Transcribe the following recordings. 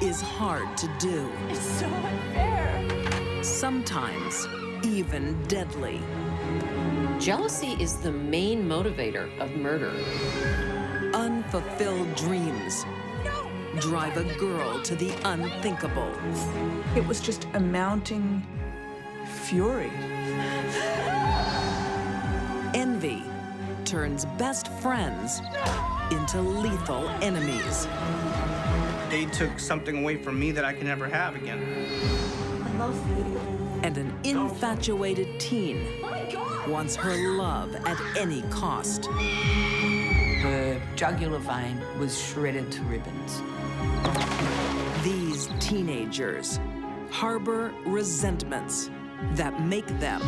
is hard to do. It's so unfair. Sometimes even deadly. Jealousy is the main motivator of murder. Unfulfilled dreams drive a girl to the unthinkable. It was just a mounting fury. Envy turns best friends into lethal enemies. They took something away from me that I can never have again. I love you. And an infatuated teen wants her love at any cost. The jugular vein was shredded to ribbons. These teenagers harbor resentments that make them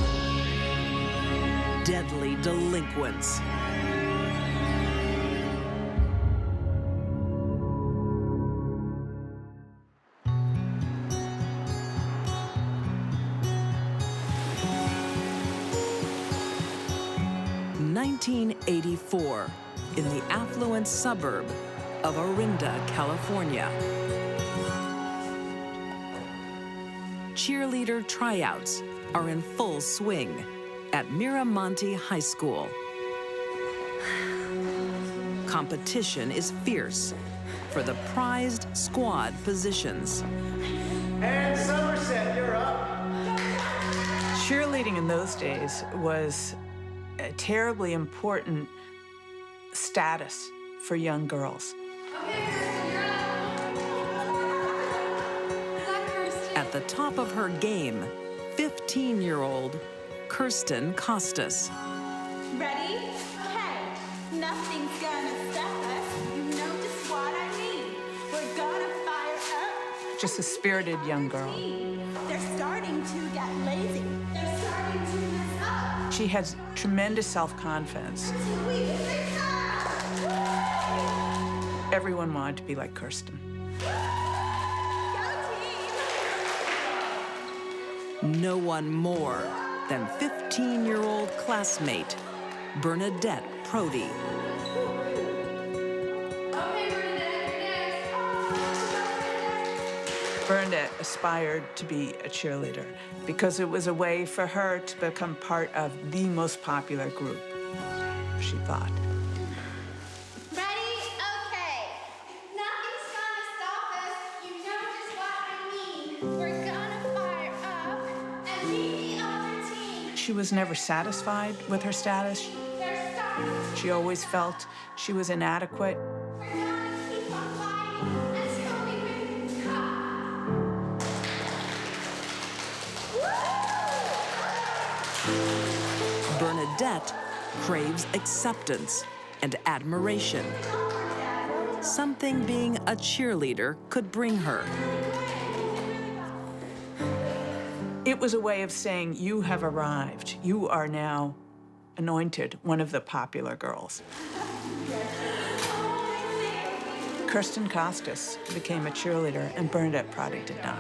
deadly delinquents. In 1984, in the affluent suburb of Orinda, California. Cheerleader tryouts are in full swing at Miramonte High School. Competition is fierce for the prized squad positions. And Somerset, you're up. Cheerleading in those days was a terribly important status for young girls. At the top of her game, 15-year-old Kirsten Costas. Ready? Okay. Nothing's gonna stop us. You know just what I mean. We're gonna fire up. Just a spirited young girl. They're starting to get lazy. They're starting to mess up. She has tremendous self-confidence. We can fix up. Everyone wanted to be like Kirsten. No one more than 15-year-old classmate Bernadette Prody. Bernadette aspired to be a cheerleader because it was a way for her to become part of the most popular group, she thought. Ready? Okay. Nothing's gonna stop us. You know just what I mean. We're gonna fire up and beat the other team. She was never satisfied with her status. They're starting. She always felt she was inadequate. We're gonna keep on fighting until we win the cup. Bernadette craves acceptance and admiration, something being a cheerleader could bring her. It was a way of saying, you have arrived. You are now anointed one of the popular girls. Kirsten Costas became a cheerleader, and Bernadette Prody did not.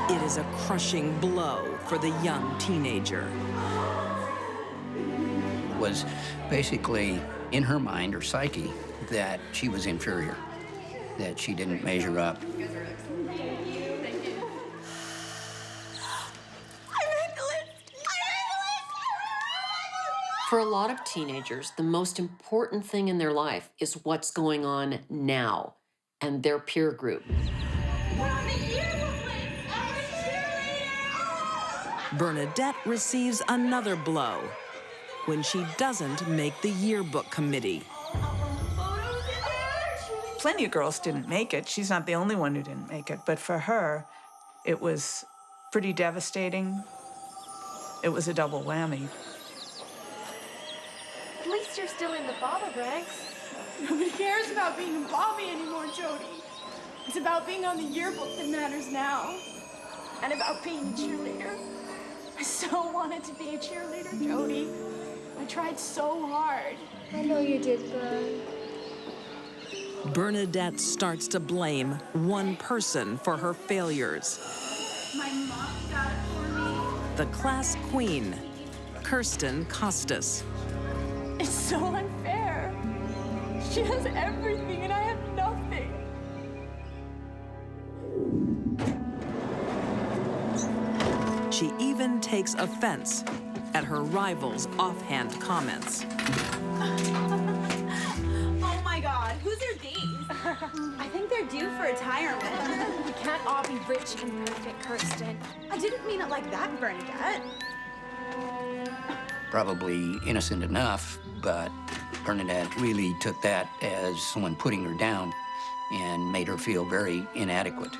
It is a crushing blow for the young teenager. Was basically in her mind or psyche that she was inferior, that she didn't measure up. For a lot of teenagers, the most important thing in their life is what's going on now and their peer group. Bernadette receives another blow when she doesn't make the yearbook committee. Plenty of girls didn't make it. She's not the only one who didn't make it. But for her, it was pretty devastating. It was a double whammy. At least you're still in the Baba ranks. Nobody cares about being a Bobby anymore, Jody. It's about being on the yearbook that matters now. And about being a cheerleader. I so wanted to be a cheerleader, Jody. I tried so hard. I know you did, Bern. Bernadette starts to blame one person for her failures. My mom got it for me. The class queen, Kirsten Costas. It's so unfair. She has everything and I have nothing. She even takes offense at her rival's offhand comments. Oh my God, whose are these? I think they're due for retirement. We can't all be rich and perfect, Kirsten. I didn't mean it like that, Bernadette. Probably innocent enough, but Bernadette really took that as someone putting her down and made her feel very inadequate.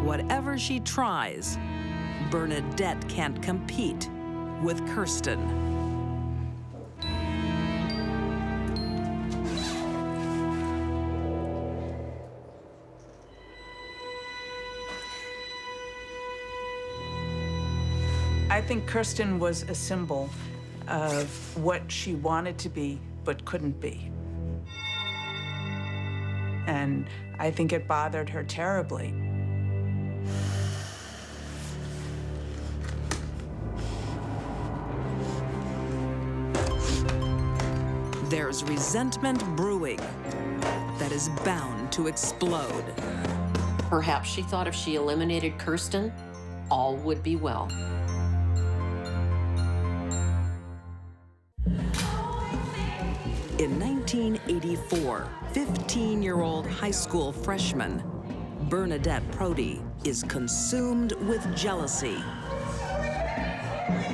Whatever she tries, Bernadette can't compete with Kirsten. I think Kirsten was a symbol of what she wanted to be but couldn't be. And I think it bothered her terribly. There's resentment brewing that is bound to explode. Perhaps she thought if she eliminated Kirsten, all would be well. In 1984, 15-year-old high school freshman Bernadette Prody is consumed with jealousy.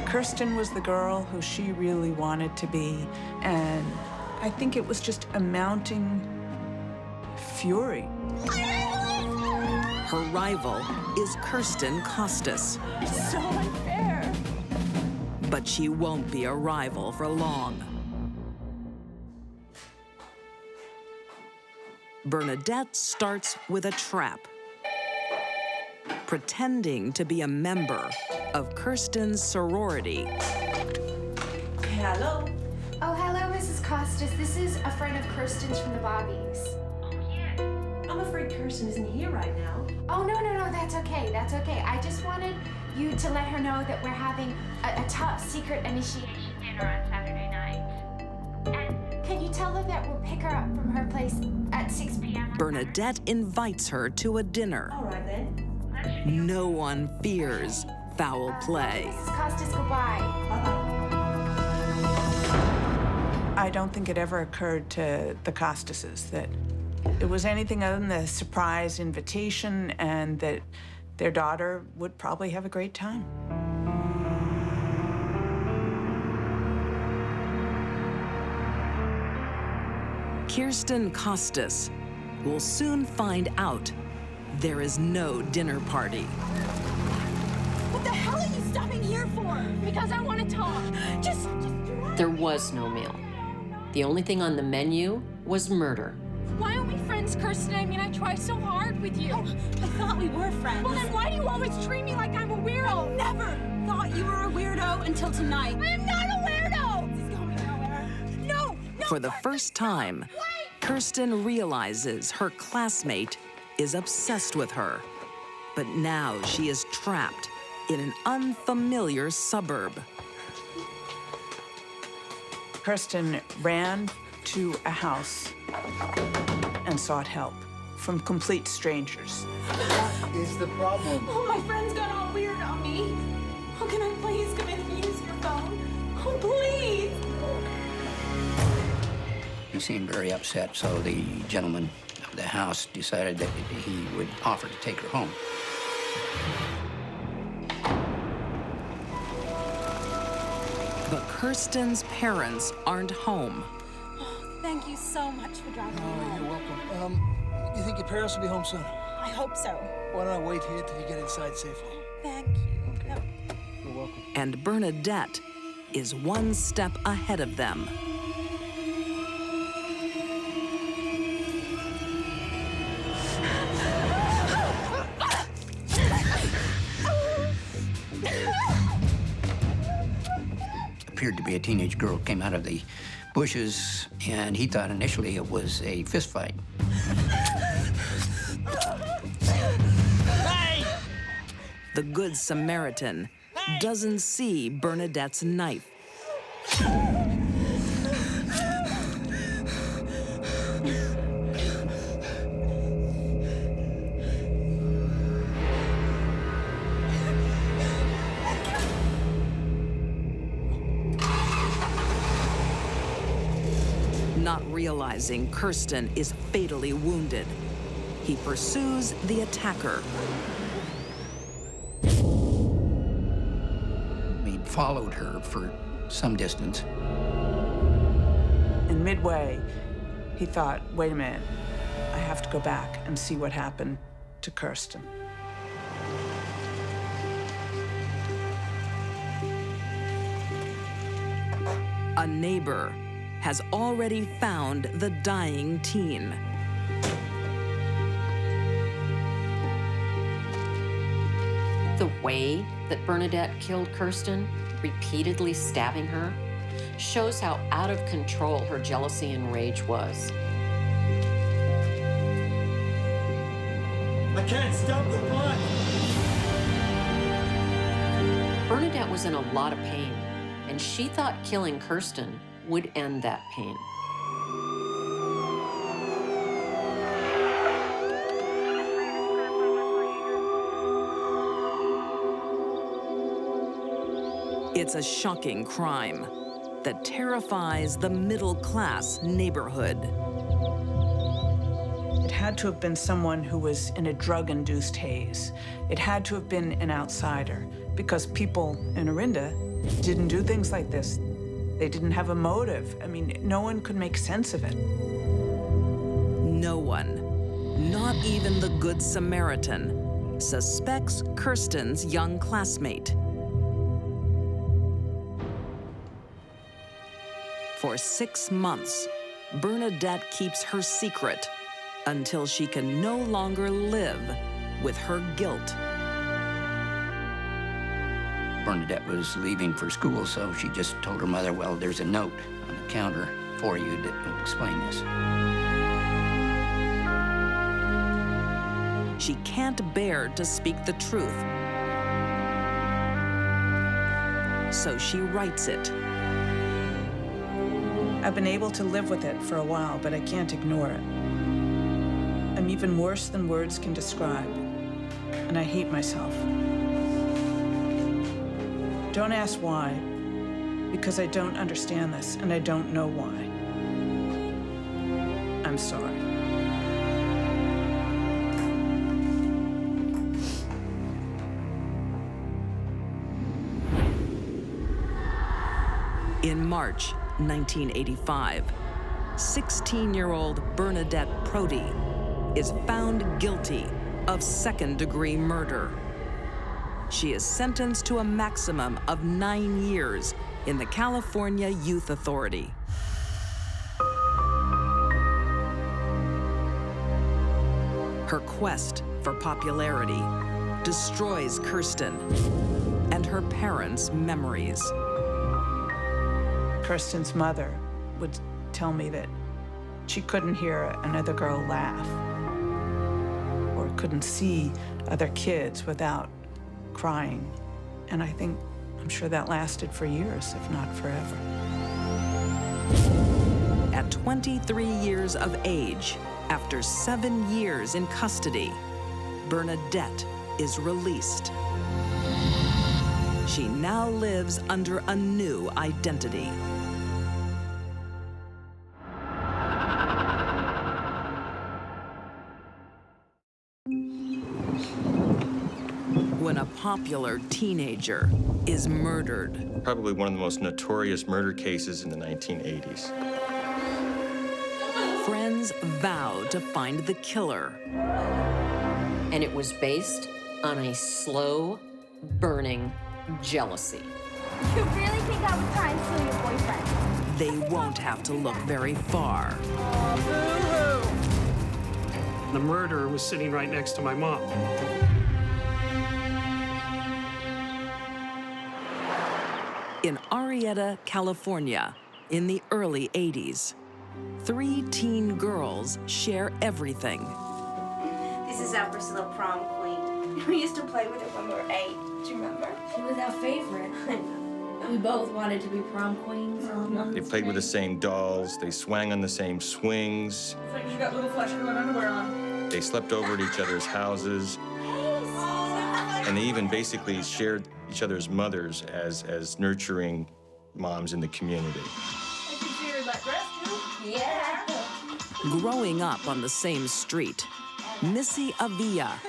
Kirsten was the girl who she really wanted to be, and I think it was just a mounting fury. Her rival is Kirsten Costas, It's so unfair. but she won't be a rival for long. Bernadette starts with a trap, pretending to be a member of Kirsten's sorority. Hello. Oh, hello, Mrs. Costas. This is a friend of Kirsten's from the Bobbies. I'm afraid Kirsten isn't here right now. Oh, no, that's okay. That's okay. I just wanted you to let her know that we're having a top secret initiation dinner on Saturday night. And can you tell her that we'll pick her up from her place at 6 p.m.? Bernadette invites her to a dinner. All right, then. No one fears foul play. Mrs. Costas, goodbye. I don't think it ever occurred to the Costases that it was anything other than a surprise invitation and that their daughter would probably have a great time. Kirsten Costas will soon find out there is no dinner party. What the hell are you stopping here for? Because I want to talk. Just There was no meal. The only thing on the menu was murder. why aren't we friends, Kirsten? I mean, I try so hard with you. I thought we were friends. Well, then why do you always treat me like I'm a weirdo? Never thought you were a weirdo until tonight. I am not a weirdo! This is going nowhere. No! For the first time, Kirsten realizes her classmate is obsessed with her. But now she is trapped in an unfamiliar suburb. Kirsten ran to a house and sought help from complete strangers. What is the problem? Oh, my friend's got all weird on me. Oh, can I please come in and use your phone? Oh, please. He seemed very upset, so the gentleman of the house decided that he would offer to take her home. But Kirsten's parents aren't home. Thank you so much for driving me Oh, you're home. welcome. You think your parents will be home soon? I hope so. Why don't I wait here till you get inside safely? Thank you. Okay. You're welcome. And Bernadette is one step ahead of them. Appeared to be a teenage girl, came out of the bushes, and he thought initially it was a fist fight. The Good Samaritan doesn't see Bernadette's knife. Not realizing Kirsten is fatally wounded, he pursues the attacker. We followed her for some distance. And midway, he thought, wait a minute, I have to go back and see what happened to Kirsten. A neighbor has already found the dying teen. The way that Bernadette killed Kirsten, repeatedly stabbing her, shows how out of control her jealousy and rage was. I can't stop the blood. Bernadette was in a lot of pain, and she thought killing Kirsten would end that pain. It's a shocking crime that terrifies the middle-class neighborhood. It had to have been someone who was in a drug-induced haze. It had to have been an outsider, because people in Orinda didn't do things like this. They didn't have a motive. I mean, no one could make sense of it. No one, not even the Good Samaritan, suspects Kirsten's young classmate. For 6 months, Bernadette keeps her secret until she can no longer live with her guilt. Bernadette was leaving for school, so she just told her mother, well, there's a note on the counter for you that will explain this. She can't bear to speak the truth, so she writes it. I've been able to live with it for a while, but I can't ignore it. I'm even worse than words can describe, and I hate myself. Don't ask why, because I don't understand this, and I don't know why. I'm sorry. In March 1985, 16-year-old Bernadette Prody is found guilty of second-degree murder. She is sentenced to a maximum of 9 years in the California Youth Authority. Her quest for popularity destroys Kirsten and her parents' memories. Kirsten's mother would tell me that she couldn't hear another girl laugh or couldn't see other kids without crying. And I'm sure that lasted for years, if not forever. At 23 years of age, after 7 years in custody, Bernadette is released. She now lives under a new identity. When a popular teenager is murdered. Probably one of the most notorious murder cases in the 1980s. Friends vow to find the killer. And it was based on a slow, burning jealousy. You really think I would try and steal your boyfriend? They won't have to look very far. The murderer was sitting right next to my mom. In Arrieta, California, in the early 80s, 3 teen girls share everything. This is our Priscilla prom queen. We used to play with it when we were 8. Do you remember? She was our favorite. We both wanted to be prom queens. They played with the same dolls. They swang on the same swings. It's like she got little flesh-colored underwear on. They slept over at each other's houses. And they even basically shared each other's mothers as nurturing moms in the community. I can see her in that dress, too. Yeah. Growing up on the same street, Missy Avila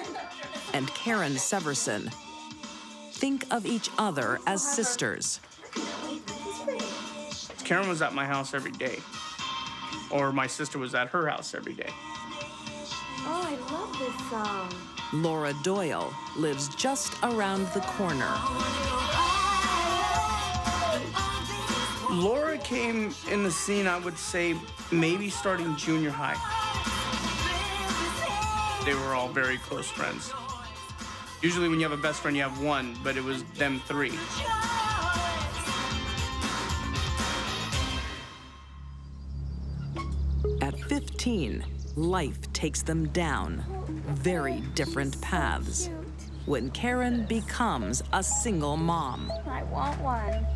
and Karen Severson think of each other as sisters. Karen was at my house every day, or my sister was at her house every day. Oh, I love this song. Laura Doyle lives just around the corner. Laura came in the scene, I would say, maybe starting junior high. They were all very close friends. Usually when you have a best friend, you have one, but it was them 3. At 15, life takes them down very different paths when Karen becomes a single mom. I want one.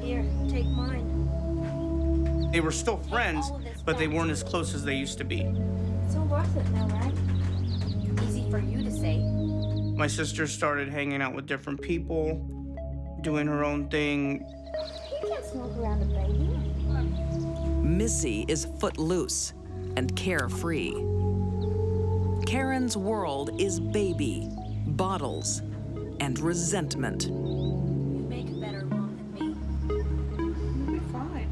Here, take mine. They were still friends, but they weren't as close as they used to be. So worth it now, right? Easy for you to say. My sister started hanging out with different people, doing her own thing. You can't smoke around a baby. Missy is footloose and carefree. Karen's world is baby, bottles, and resentment. You make a better mom than me. You're fine.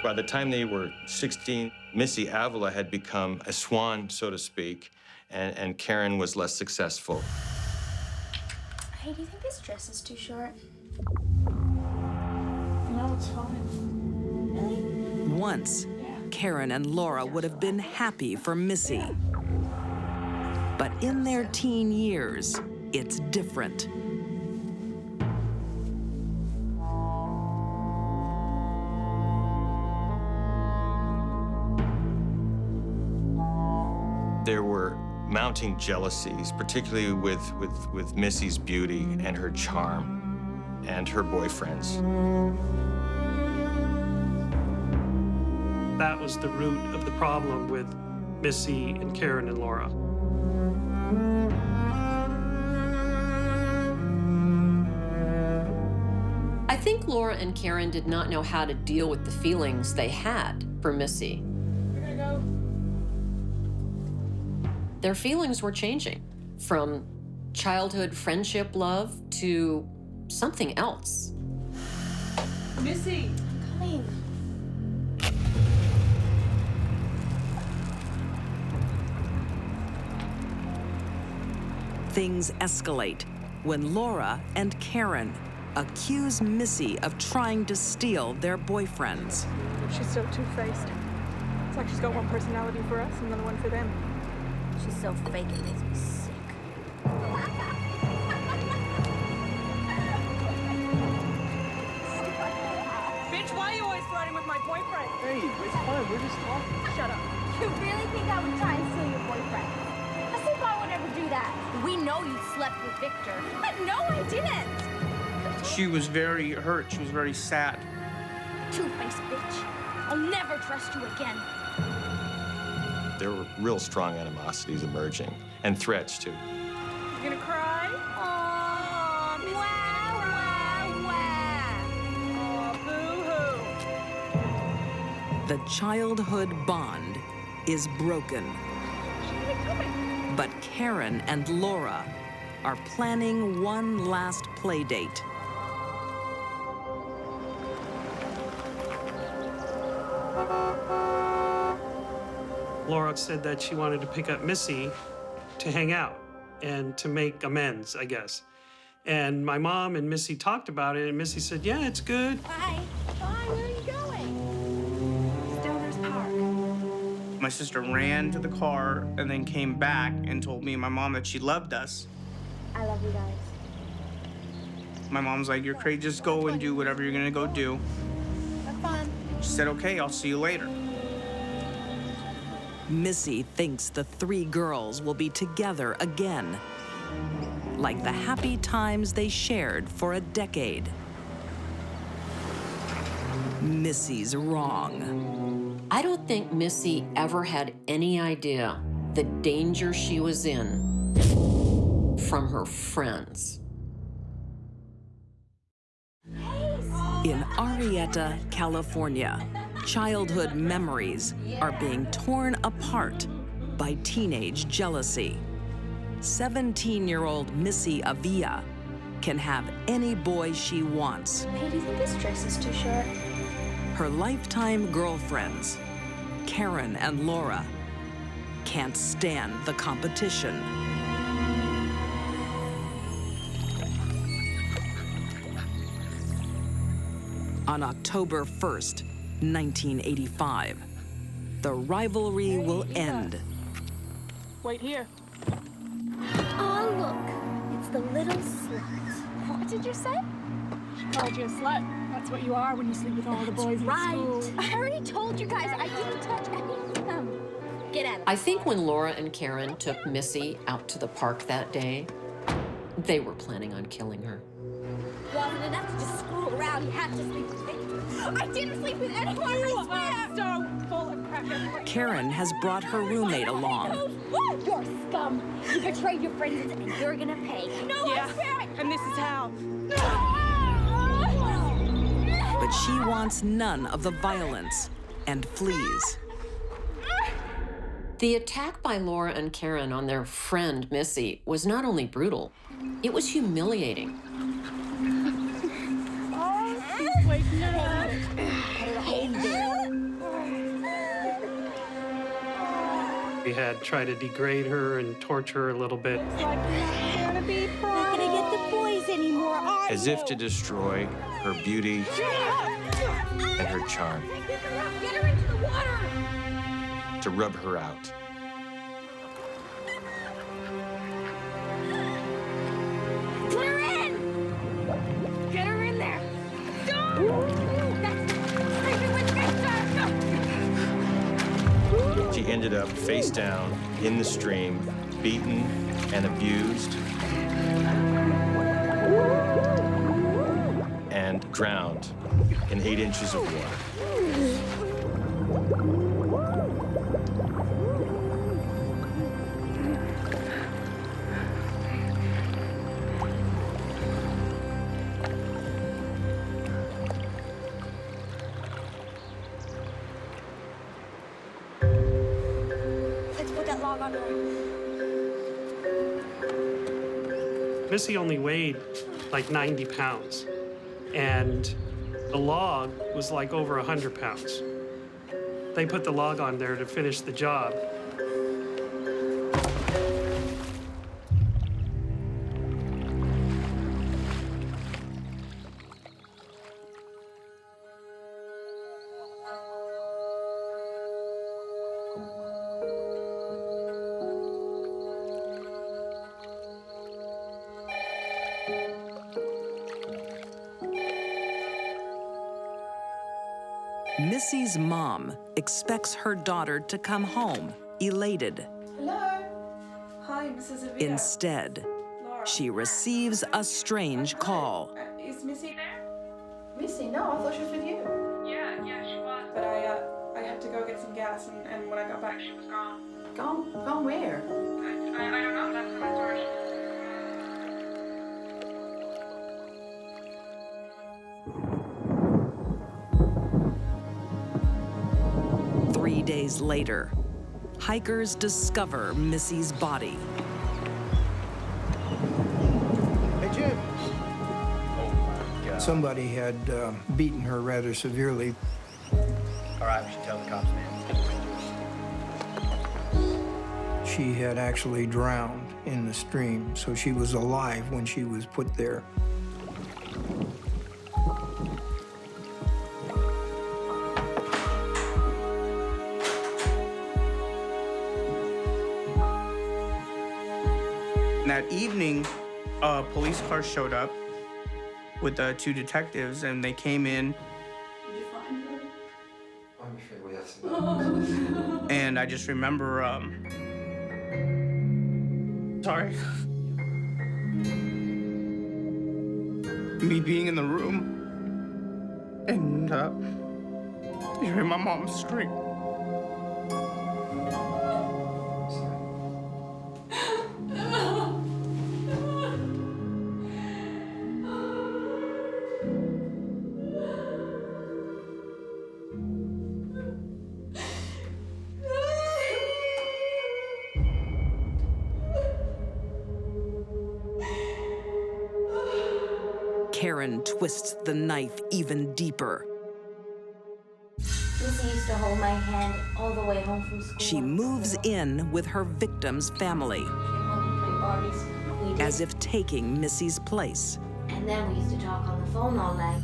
By the time they were 16, Missy Avila had become a swan, so to speak, and Karen was less successful. Hey, do you think this dress is too short? No, it's fine. Once, Karen and Laura would have been happy for Missy. But in their teen years, it's different. There were mounting jealousies, particularly with Missy's beauty and her charm and her boyfriends. That was the root of the problem with Missy and Karen and Laura. I think Laura and Karen did not know how to deal with the feelings they had for Missy. We're gonna go. Their feelings were changing from childhood friendship love to something else. Missy. Coming. Things escalate when Laura and Karen accuse Missy of trying to steal their boyfriends. She's so two-faced. It's like she's got one personality for us and another one for them. She's so fake, it makes me sick. Bitch, why are you always flirting with my boyfriend? Hey, it's fine. We're just talking. Shut up. You really think I would try and steal your boyfriend? As if I would ever do that. We know you slept with Victor. But no, I didn't. She was very hurt. She was very sad. Two-faced bitch. I'll never trust you again. There were real strong animosities emerging, and threats, too. You gonna cry? Aww, wow, wow, wow. Oh, boo-hoo. The childhood bond is broken. But Karen and Laura are planning one last play date. Laura said that she wanted to pick up Missy to hang out and to make amends, I guess. And my mom and Missy talked about it, and Missy said, yeah, it's good. Bye. Bye, where are you going? Stoner's Park. My sister ran to the car and then came back and told me and my mom that she loved us. I love you guys. My mom's like, you're crazy, just go and do whatever you're gonna go do. Have fun. She said, okay, I'll see you later. Missy thinks the three girls will be together again, like the happy times they shared for a decade. Missy's wrong. I don't think Missy ever had any idea the danger she was in from her friends. In Arrieta, California, childhood memories are being torn apart by teenage jealousy. 17-year-old Missy Avila can have any boy she wants. Hey, do you think this dress is too short? Her lifetime girlfriends, Karen and Laura, can't stand the competition. On October 1st, 1985, the rivalry will end. Wait here. Oh, look. It's the little slut. What did you say? She called you a slut. That's what you are when you sleep with all the boys in school. I already told you guys I didn't touch any of them. Get out of I think when Laura and Karen took Missy out to the park that day, they were planning on killing her. Wasn't enough to just screw around. You had to sleep with me. I didn't sleep with anyone, I swear. So full of crap. Karen has brought her roommate along. You're scum. You betrayed your friends and you're gonna pay. No, Yeah, I swear. and this is how. But she wants none of the violence and flees. The attack by Laura and Karen on their friend Missy was not only brutal, it was humiliating. Wait, no. We had tried to degrade her and torture her a little bit. It's like you're not gonna be Not gonna get the boys anymore, are As if to destroy her beauty and her charm, Get her into the water. to rub her out. Put her in. Get her in there. Sleeping with Victor. She ended up face down in the stream, beaten and abused, and drowned in 8 inches of water. Let's put that log on her. Missy only weighed like 90 pounds, and the log was like over 100 pounds. They put the log on there to finish the job. Missy's mom expects her daughter to come home, elated. Hello. Hi, Mrs. Avila. Instead, Laura. she receives a strange call. Is Missy there? Missy? No, I thought she was with you. Yeah, she was. But I had to go get some gas, and when I got back, she was gone. Gone where? I don't know. That's what I told her. 3 days later, hikers discover Missy's body. Hey, Jim. Oh, my God. Somebody had beaten her rather severely. All right, we should tell the cops, man. She had actually drowned in the stream, so she was alive when she was put there. That evening, a police car showed up with 2 detectives, and they came in. Did you find her? And I just remember, sorry. Me being in the room and hearing my mom scream. Karen twists the knife even deeper. Missy used to hold my hand all the way home from school. She moves in with her victim's family, as if taking Missy's place. And then we used to talk on the phone all night.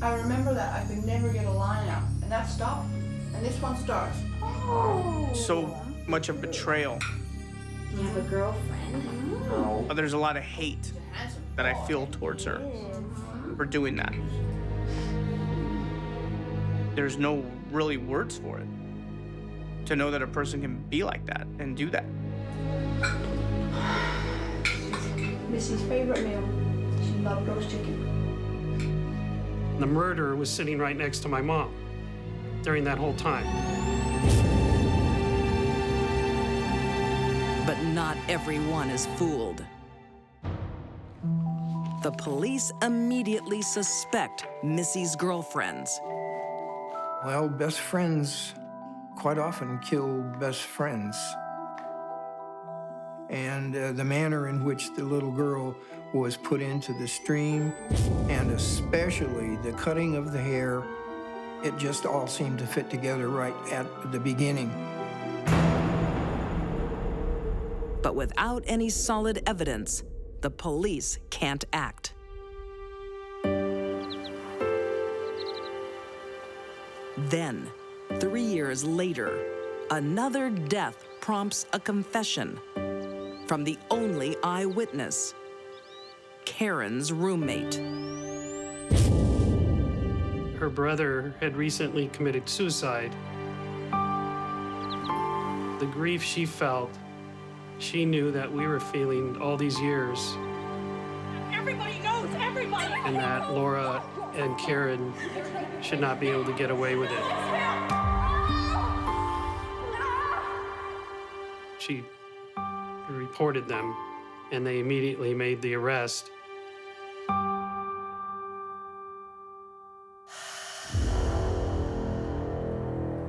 I remember that. I could never get a line out. And that stopped. And this one starts. Oh. So much of betrayal. You have a girlfriend? No. There's a lot of hate that I feel towards her for doing that. There's no really words for it. To know that a person can be like that and do that. Missy's favorite meal. She loved roast chicken. The murderer was sitting right next to my mom during that whole time. But not everyone is fooled. The police immediately suspect Missy's girlfriends. Well, best friends quite often kill best friends. And the manner in which the little girl was put into the stream, and especially the cutting of the hair, it just all seemed to fit together right at the beginning. But without any solid evidence, the police can't act. Then, 3 years later, another death prompts a confession from the only eyewitness, Karen's roommate. Her brother had recently committed suicide. The grief she felt, she knew that we were feeling all these years. Everybody knows, everybody! And that Laura and Karen should not be able to get away with it. She reported them, and they immediately made the arrest.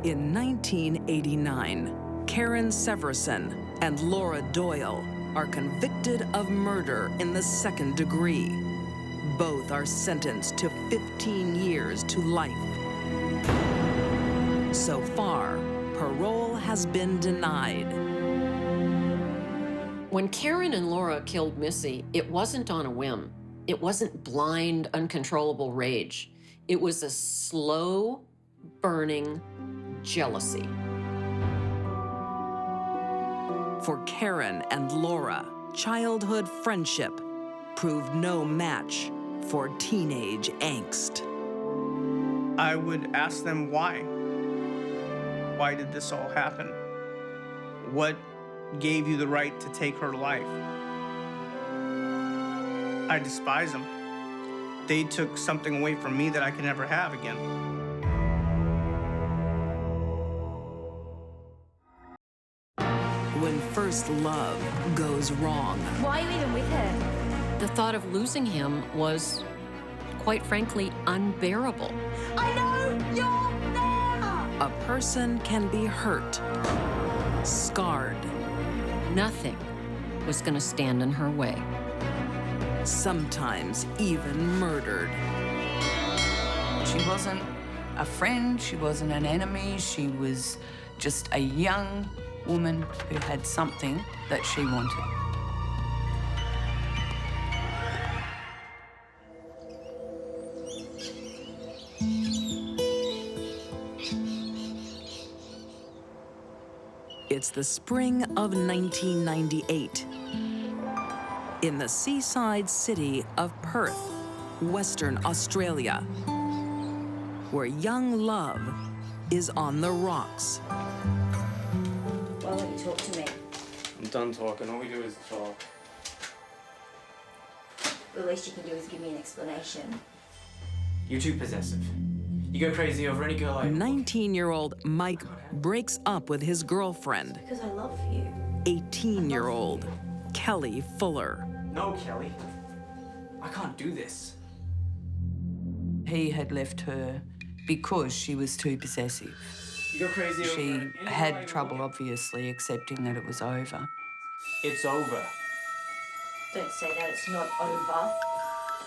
In 1989, Karen Severson and Laura Doyle are convicted of murder in the second degree. Both are sentenced to 15 years to life. So far, parole has been denied. When Karen and Laura killed Missy, it wasn't on a whim. It wasn't blind, uncontrollable rage. It was a slow, burning jealousy. For Karen and Laura, childhood friendship proved no match for teenage angst. I would ask them why. Why did this all happen? What gave you the right to take her life? I despise them. They took something away from me that I can never have again. When first love goes wrong. Why are you even with her? The thought of losing him was, quite frankly, unbearable. I know you're there! A person can be hurt, scarred. Nothing was going to stand in her way. Sometimes even murdered. She wasn't a friend, she wasn't an enemy, she was just a young woman who had something that she wanted. It's the spring of 1998. In the seaside city of Perth, Western Australia, where young love is on the rocks. Why won't you talk to me? I'm done talking. All we do is talk. The least you can do is give me an explanation. You're too possessive. You go crazy over any girl I... 19-year-old Mike breaks up with his girlfriend, Because I love you. 18-year-old Kelly Fuller. No, Kelly. I can't do this. He had left her because she was too possessive. You go crazy over... She any girl had I trouble, look at. obviously, accepting that it was over. It's over. Don't say that, it's not over.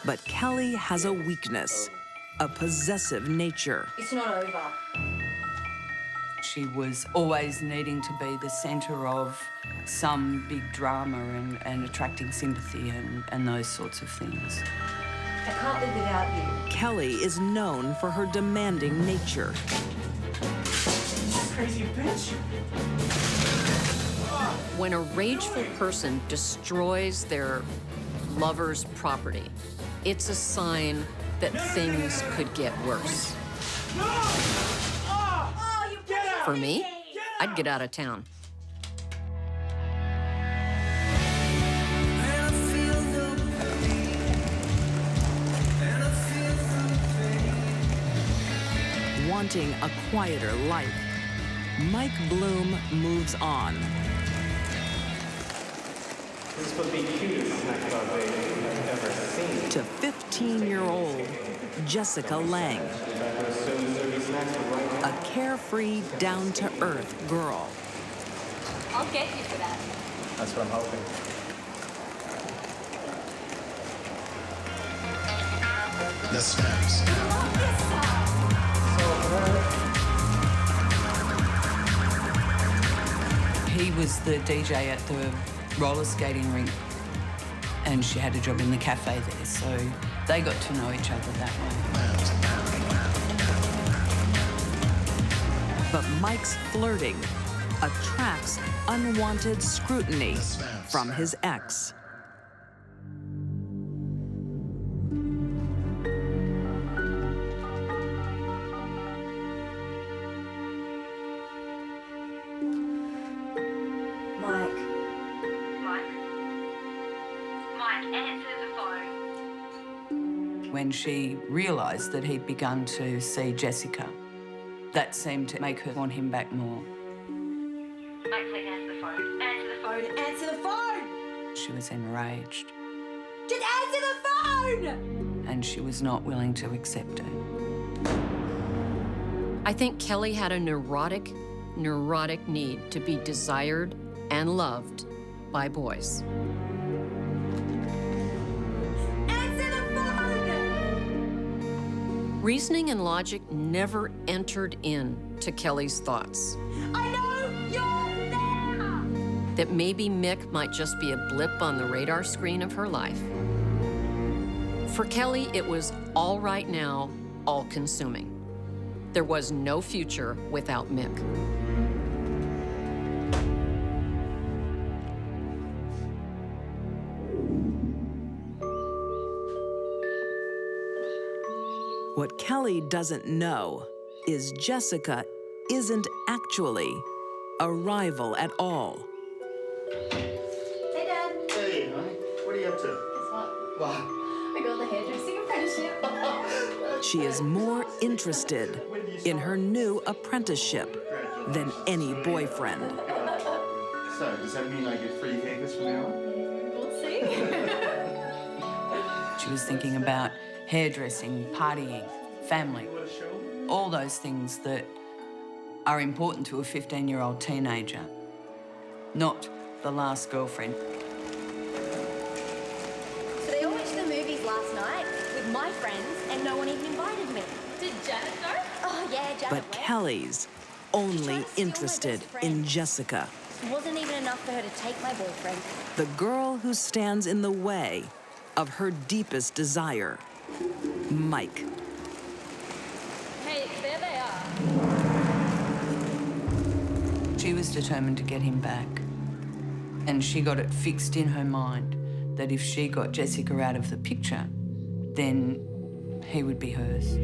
But Kelly has a weakness, a possessive nature. It's not over. She was always needing to be the centre of some big drama and attracting sympathy and those sorts of things. I can't live without you. Kelly is known for her demanding nature. Crazy bitch. When a rageful person destroys their lover's property, it's a sign that things could get worse. For me, I'd get out of town. Wanting a quieter life, Mike Bloom moves on. This is supposed to be the cutest snack dog baby I've ever seen. To 15-year-old Jessica Lang, a carefree, down-to-earth girl. I'll get you for that. That's what I'm hoping. The snaps. He was the DJ at the roller skating rink, and she had a job in the cafe there, so they got to know each other that way. But Mike's flirting attracts unwanted scrutiny from his ex. When she realised that he'd begun to see Jessica, that seemed to make her want him back more. Mike, please answer the phone. Answer the phone. Answer the phone! She was enraged, Just answer the phone! and she was not willing to accept it. I think Kelly had a neurotic need to be desired and loved by boys. Reasoning and logic never entered into Kelly's thoughts. I know you're there! That maybe Mick might just be a blip on the radar screen of her life. For Kelly, it was all right now, all-consuming. There was no future without Mick. What Kelly doesn't know is Jessica isn't actually a rival at all. Hey, Dad. Hey, honey. What are you up to? Guess what? What? I got the hairdressing apprenticeship. She is more interested in her new apprenticeship than any boyfriend. So, does that mean I get free cakes from now on? We'll see. She was thinking about hairdressing, partying, family, all those things that are important to a 15-year-old teenager, not the last girlfriend. So they all went to the movies last night with my friends and no one even invited me. Did Janet go? Oh, yeah, Janet But went. Kelly's only interested in Jessica, It wasn't even enough for her to take my boyfriend. the girl who stands in the way of her deepest desire, Mike. Hey, there they are. She was determined to get him back, and she got it fixed in her mind that if she got Jessica out of the picture, then he would be hers.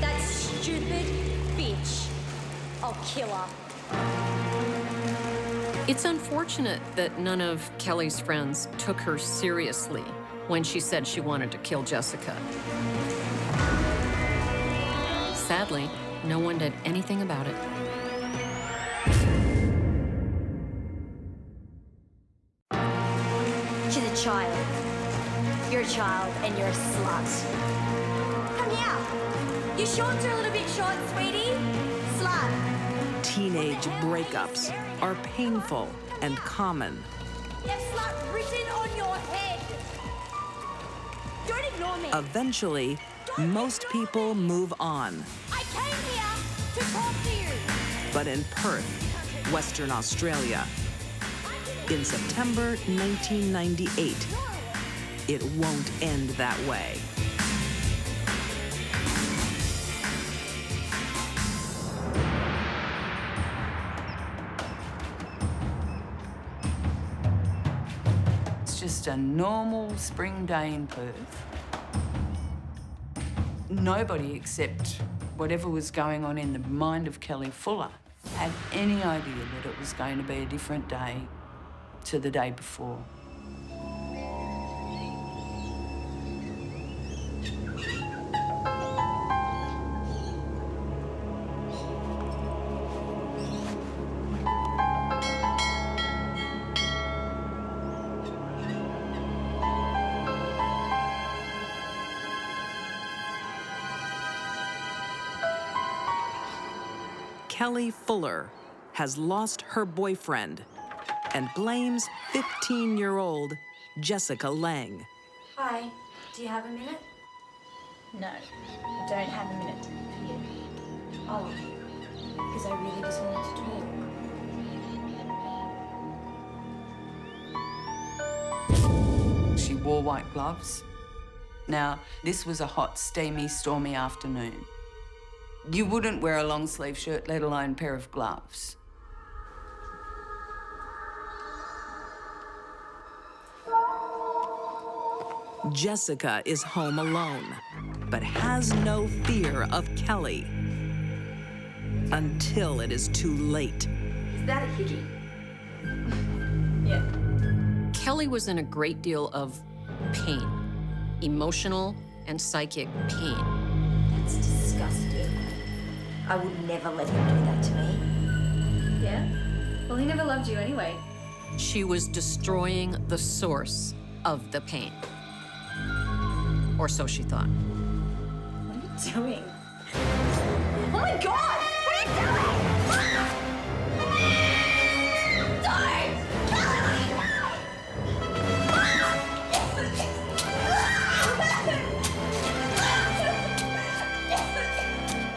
That stupid bitch. I'll kill her. It's unfortunate that none of Kelly's friends took her seriously when she said she wanted to kill Jessica. Sadly, no one did anything about it. She's a child. You're a child and you're a slut. Come here. Your shorts are a little bit short, sweetie. Slut. Teenage breakups are painful and common. You have slut written on your head. Don't ignore me. Eventually, most people move on. I came here to talk to you. But in Perth, Western Australia, in September 1998, it won't end that way. It's just a normal spring day in Perth. Nobody except whatever was going on in the mind of Kelly Fuller had any idea that it was going to be a different day to the day before. Kelly Fuller has lost her boyfriend and blames 15-year-old Jessica Lang. Hi. Do you have a minute? No, I don't have a minute for you. Oh, because I really just wanted to talk. She wore white gloves. Now, this was a hot, steamy, stormy afternoon. You wouldn't wear a long-sleeve shirt, let alone a pair of gloves. Jessica is home alone, but has no fear of Kelly until it is too late. Is that a hickey? Yeah. Kelly was in a great deal of pain, emotional and psychic pain. That's disgusting. I would never let him do that to me. Yeah? Well, he never loved you anyway. She was destroying the source of the pain. Or so she thought. What are you doing? Oh my God! What are you doing? Don't!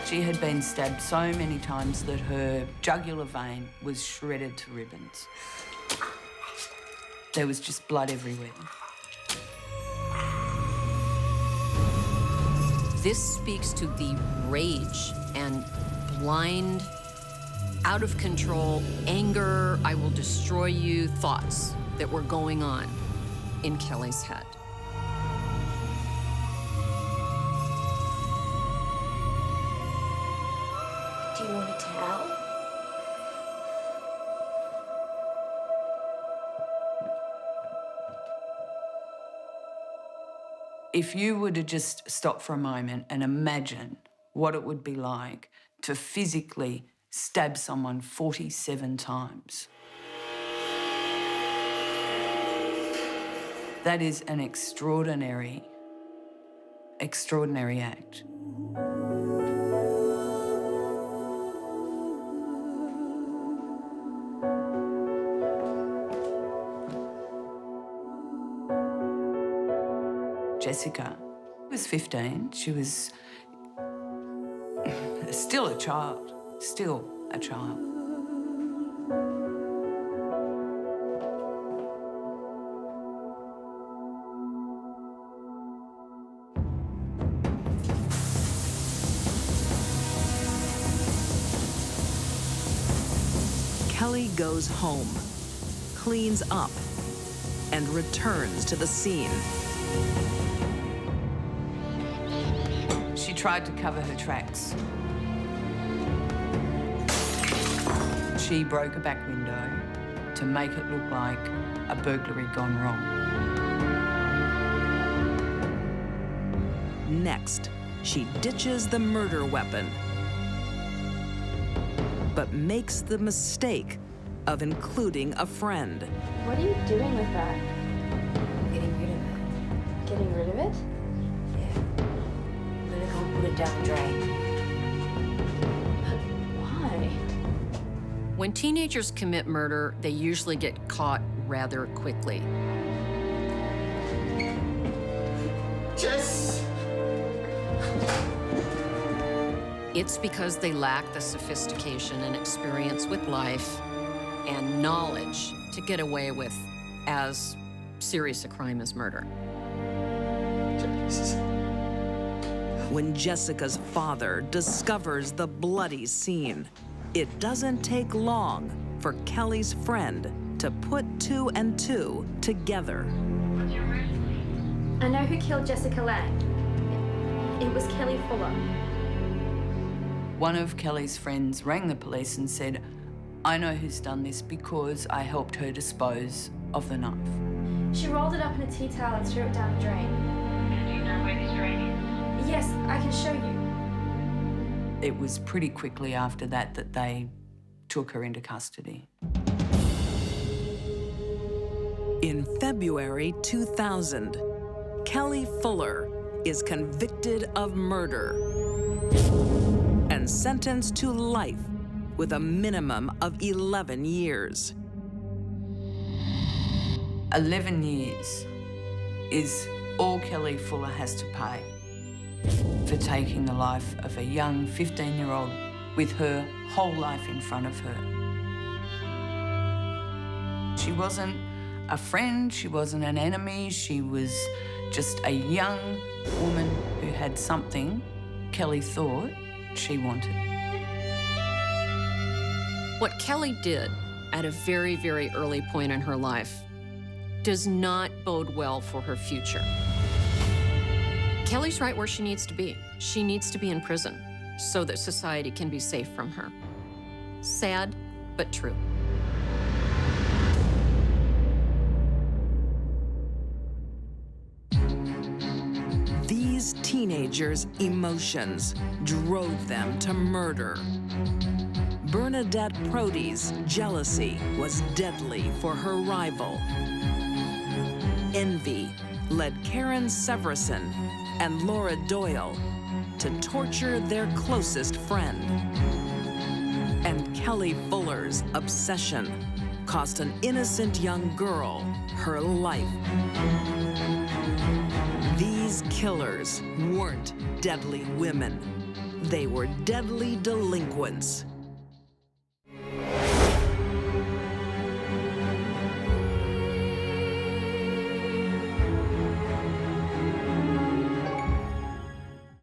She had been stabbed so many times that her jugular vein was shredded to ribbons. There was just blood everywhere. This speaks to the rage and blind, out of control, anger, I will destroy you thoughts that were going on in Kelly's head. Do you want to tell? If you were to just stop for a moment and imagine what it would be like to physically stab someone 47 times. That is an extraordinary act. Jessica was 15. She was still a child. Kelly goes home, cleans up, and returns to the scene. She tried to cover her tracks. She broke a back window to make it look like a burglary gone wrong. Next, she ditches the murder weapon, but makes the mistake of including a friend. What are you doing with that? Getting rid of it. Getting rid of it? Yeah. I'm gonna go and put it down the drain. Why? When teenagers commit murder, they usually get caught rather quickly. Jess! It's because they lack the sophistication and experience with life and knowledge to get away with as serious a crime as murder. When Jessica's father discovers the bloody scene, it doesn't take long for Kelly's friend to put 2 and 2 together. I know who killed Jessica Lang. It was Kelly Fuller. One of Kelly's friends rang the police and said, I know who's done this because I helped her dispose of the knife. She rolled it up in a tea towel and threw it down the drain. Do you know where this drain is? Yes, I can show you. It was pretty quickly after that that they took her into custody. In February 2000, Kelly Fuller is convicted of murder and sentenced to life with a minimum of 11 years. 11 years is all Kelly Fuller has to pay for taking the life of a young 15-year-old with her whole life in front of her. She wasn't a friend, she wasn't an enemy, she was just a young woman who had something Kelly thought she wanted. What Kelly did at a very, very early point in her life does not bode well for her future. Kelly's right where she needs to be. She needs to be in prison so that society can be safe from her. Sad, but true. These teenagers' emotions drove them to murder. Bernadette Prody's jealousy was deadly for her rival. Envy led Karen Severson and Laura Doyle to torture their closest friend. And Kelly Fuller's obsession cost an innocent young girl her life. These killers weren't deadly women. They were deadly delinquents.